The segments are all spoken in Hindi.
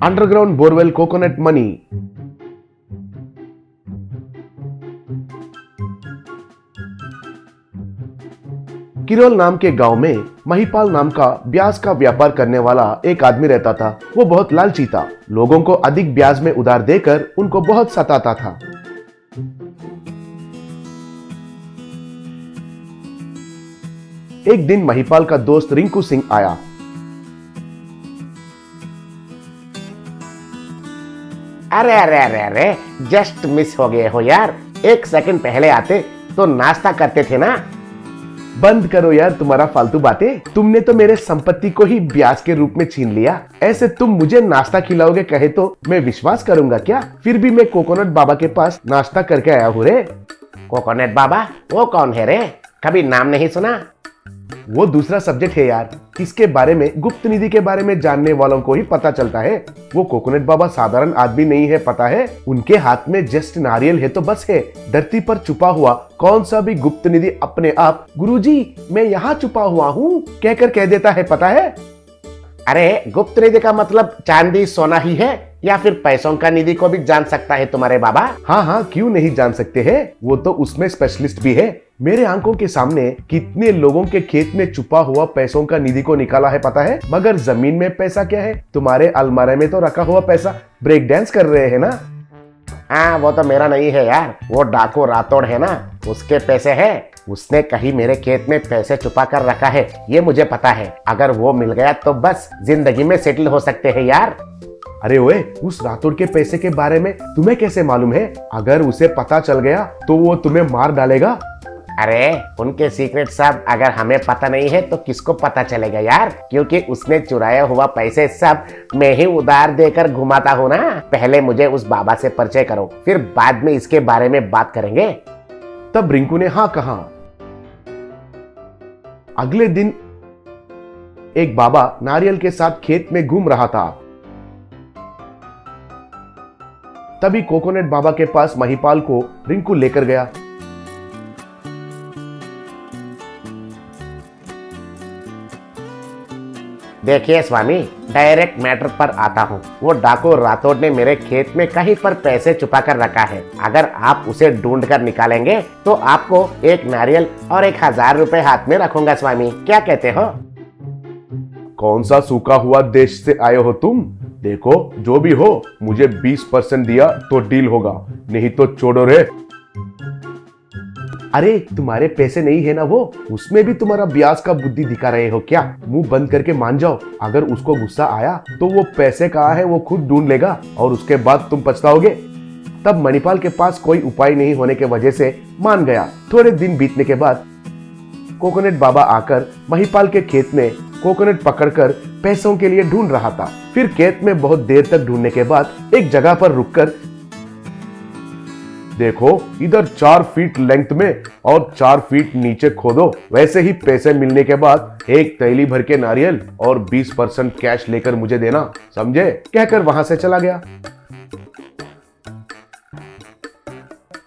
Underground borewell coconut money. किरोल नाम के गांव में महिपाल नाम का ब्याज का व्यापार करने वाला एक आदमी रहता था। वो बहुत लालची था, लोगों को अधिक ब्याज में उधार देकर उनको बहुत सताता था। एक दिन महिपाल का दोस्त रिंकू सिंह आया। अरे अरे अरे अरे, जस्ट मिस हो गए हो यार। एक सेकंड पहले आते तो नाश्ता करते थे ना। बंद करो यार तुम्हारा फालतू बातें। तुमने तो मेरे संपत्ति को ही ब्याज के रूप में छीन लिया। ऐसे तुम मुझे नाश्ता खिलाओगे कहे तो मैं विश्वास करूंगा क्या? फिर भी मैं कोकोनट बाबा के पास नाश्ता करके आया हूँ रे। कोकोनट बाबा? वो कौन है रे? कभी नाम नहीं सुना। वो दूसरा सब्जेक्ट है यार। इसके बारे में, गुप्त निधि के बारे में जानने वालों को ही पता चलता है। वो कोकोनट बाबा साधारण आदमी नहीं है, पता है। उनके हाथ में जस्ट नारियल है तो बस है। धरती पर छुपा हुआ कौन सा भी गुप्त निधि अपने आप गुरुजी मैं यहाँ छुपा हुआ हूँ कहकर कह देता है, पता है। अरे गुप्त निधि का मतलब चांदी सोना ही है या फिर पैसों का निधि को भी जान सकता है तुम्हारे बाबा? हाँ हाँ, क्यों नहीं जान सकते हैं। वो तो उसमें स्पेशलिस्ट भी है। मेरे आंखों के सामने कितने लोगों के खेत में छुपा हुआ पैसों का निधि को निकाला है, पता है। मगर जमीन में पैसा क्या है? तुम्हारे अलमारे में तो रखा हुआ पैसा ब्रेक डांस कर रहे हैं ना। हाँ, वो तो मेरा नहीं है यार, वो डाकू रातोड़ है ना, उसके पैसे है। उसने कहीं मेरे खेत में पैसे छुपा कर रखा है, ये मुझे पता है। अगर वो मिल गया तो बस जिंदगी में सेटल हो सकते हैं यार। अरे ओए, उस रातोड़ के पैसे के बारे में तुम्हें कैसे मालूम है? अगर उसे पता चल गया तो वो तुम्हें मार डालेगा। अरे उनके सीक्रेट सब अगर हमें पता नहीं है तो किसको पता चलेगा यार? क्योंकि उसने चुराया हुआ पैसे सब मैं ही उधार देकर घुमाता हूँ ना। पहले मुझे उस बाबा से परिचय करो, फिर बाद में इसके बारे में बात करेंगे। तब रिंकू ने हाँ कहा। अगले दिन एक बाबा नारियल के साथ खेत में घूम रहा था। तभी कोकोनट बाबा के पास महिपाल को रिंकू लेकर गया। देखिए स्वामी, डायरेक्ट मैटर पर आता हूँ। वो डाकू रातोड़ ने मेरे खेत में कहीं पर पैसे छुपा कर रखा है। अगर आप उसे ढूंढ कर निकालेंगे तो आपको एक नारियल और 1000 रुपए हाथ में रखूंगा स्वामी, क्या कहते हो? कौन सा सूखा हुआ देश से आए हो तुम? देखो जो भी हो, मुझे 20% दिया तो डील होगा, नहीं तो छोड़ो रे। अरे तुम्हारे पैसे नहीं है ना वो, उसमें भी तुम्हारा ब्याज का बुद्धि दिखा रहे हो क्या? मुंह बंद करके मान जाओ। अगर उसको गुस्सा आया तो वो पैसे कहाँ है वो खुद ढूंढ लेगा और उसके बाद तुम पछताओगे। तब मणिपाल के पास कोई उपाय नहीं होने के वजह से मान गया। थोड़े दिन बीतने के बाद कोकोनट बाबा आकर महिपाल के खेत में कोकोनट पकड़कर पैसों के लिए ढूंढ रहा था। फिर खेत में बहुत देर तक ढूंढने के बाद एक जगह पर रुककर, देखो इधर 4 फीट लेंथ में और 4 फीट नीचे खोदो। वैसे ही पैसे मिलने के बाद एक थैली भर के नारियल और 20% कैश लेकर मुझे देना, समझे? कहकर वहां से चला गया।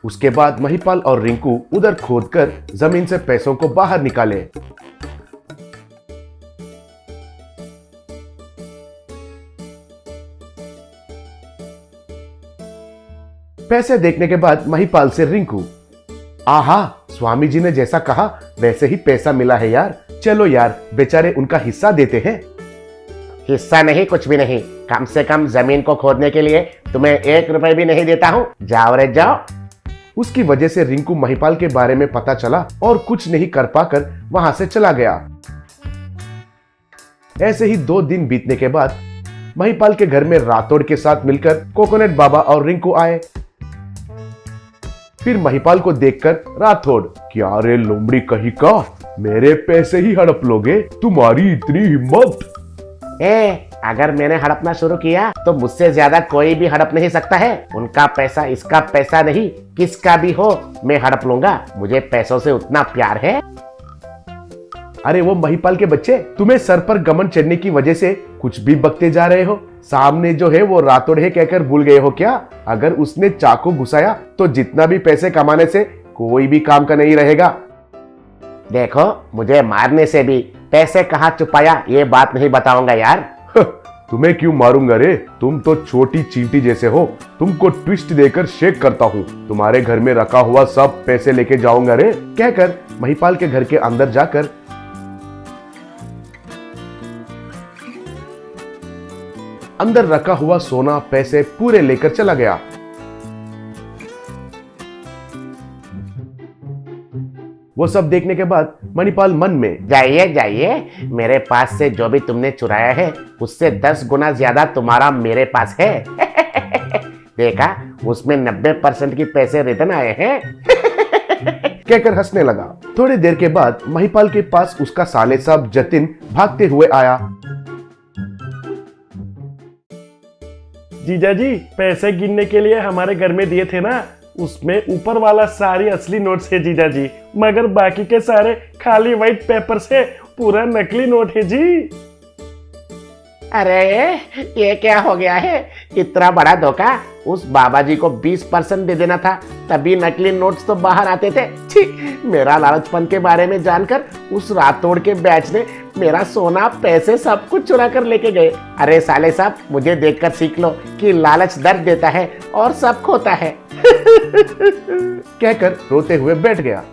उसके बाद महिपाल और रिंकू उधर खोदकर जमीन से पैसों को बाहर निकाले। पैसे देखने के बाद महिपाल से रिंकू, आहा, स्वामी जी ने जैसा कहा वैसे ही पैसा मिला है यार। चलो यार, बेचारे उनका हिस्सा देते हैं। हिस्सा नहीं, कुछ भी नहीं। कम से कम जमीन को खोदने के लिए तुम्हें 1 रुपए भी नहीं देता हूँ। जाओ रे जाओ। उसकी वजह से रिंकू महिपाल के बारे में पता चला और कुछ नहीं कर पाकर वहां से चला गया। ऐसे ही 2 दिन बीतने के बाद महिपाल के घर में रातोड़ के साथ मिलकर कोकोनट बाबा और रिंकू आए। फिर महिपाल को देखकर राठौड़, क्या रे लोमड़ी कहीं का, मेरे पैसे ही हड़प लोगे? तुम्हारी इतनी हिम्मत? अगर मैंने हड़पना शुरू किया तो मुझसे ज्यादा कोई भी हड़प नहीं सकता है। उनका पैसा इसका पैसा नहीं, किसका भी हो मैं हड़प लूंगा। मुझे पैसों से उतना प्यार है। अरे वो महिपाल के बच्चे, तुम्हें सर पर घमंड चढ़ने की वजह से कुछ भी बकते जा रहे हो। सामने जो है वो रातोड़ है कहकर भूल गए हो क्या? अगर उसने चाकू घुसाया तो जितना भी पैसे कमाने से कोई भी काम का नहीं रहेगा। देखो, मुझे मारने से भी पैसे कहाँ छुपाया ये बात नहीं बताऊंगा यार। तुम्हें क्यों मारूंगा रे, तुम तो छोटी चींटी जैसे हो। तुमको ट्विस्ट देकर शेक करता हूँ, तुम्हारे घर में रखा हुआ सब पैसे लेके जाऊंगा रे। कहकर महिपाल के घर के अंदर जाकर अंदर रखा हुआ सोना पैसे पूरे लेकर चला गया। वो सब देखने के बाद मणिपाल मन में, जाइए जाइए, मेरे पास से जो भी तुमने चुराया है उससे 10 गुना ज्यादा तुम्हारा मेरे पास है। देखा, उसमें 90% की पैसे रिटर्न आए हैं। कहकर हंसने लगा। थोड़ी देर के बाद महिपाल के पास उसका साले साहब जतिन भागते हुए आया। जीजा जी, पैसे गिनने के लिए हमारे घर में दिए थे ना, उसमें ऊपर वाला सारी असली नोट है जीजा जी, मगर बाकी के सारे खाली व्हाइट पेपर से पूरा नकली नोट है जी। अरे ये क्या हो गया है, इतना बड़ा धोखा। उस बाबा जी को 20% दे देना था, तभी नकली नोट्स तो बाहर आते थे। छी, मेरा लालचपन के बारे में जानकर उस रातोड़ के बैच ने मेरा सोना पैसे सब कुछ चुरा कर लेके गए। अरे साले साहब, मुझे देखकर सीख लो कि लालच दर्द देता है और सब खोता है। कहकर रोते हुए बैठ गया।